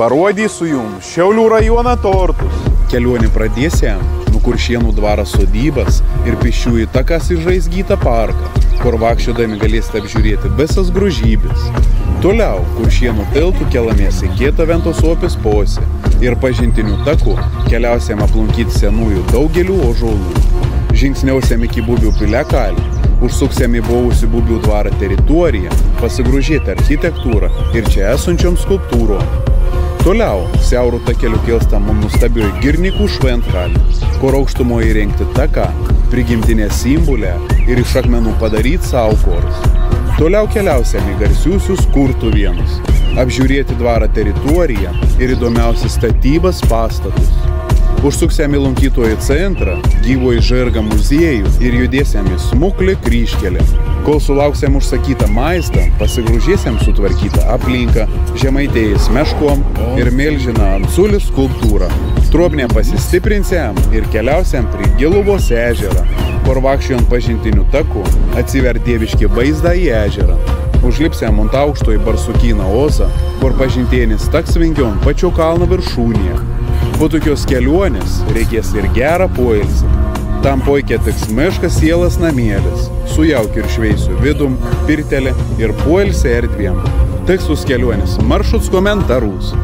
Parodysiu jums Šiaulių rajoną tortus. Kelionį pradėsime nuo Kuršėnų dvaro sodybas ir pėsčiųjų takas į Žaizgytą parką, kur vaikščiodami galėsite apžiūrėti visas grožybės. Toliau Kuršėnų tiltų keliamės į Kietą Ventos upės pusę ir pažintiniu taku keliausime aplankyti senųjų daugelių ąžuolų. Žingsniausiame iki Bubių piliakalnį, užsuksime į buvusių Bubių dvarą teritoriją, pasigrožėti architektūrą ir čia esančiom skulptūrom. Toliau siaurų takelių kilstam nuostabioji Girnikų šventkalnį, kur aukštumoje įrengti taką, prigimtinė simbolė ir iš akmenų padaryti saukorus. Toliau keliausime į garsiusius Kurtuvėnus, apžiūrėti dvarą teritoriją ir įdomiausias statybas pastatus. Užsuksime į lankytojų centrą, gyvojį žirgą muziejų ir judėsime į smuklį kryžkelę. Kol sulauksime užsakytą maistą, pasigrožėsime sutvarkytą aplinką, žemaitėjais meškom ir milžiną Ansulį skulptūrą. Trobnę pasistiprinsime ir keliausime prie Giluvos ežerą, kur vaikščiojant pažintiniu taku atsiver dieviški vaizdą į ežerą. Užlipsime ant aukšto į Barsukyną ozą, kur pažintienis taks vingion pačio kalno viršūnėje. Po tokios kelionės reikės ir gerą poilsį. Tam puikiai tiks miškas sielas namėlis, su jaukiu ir šveisiu vidum, pirtelė ir poilsį erdvėm. Tikslus kelionės maršruts komentarus.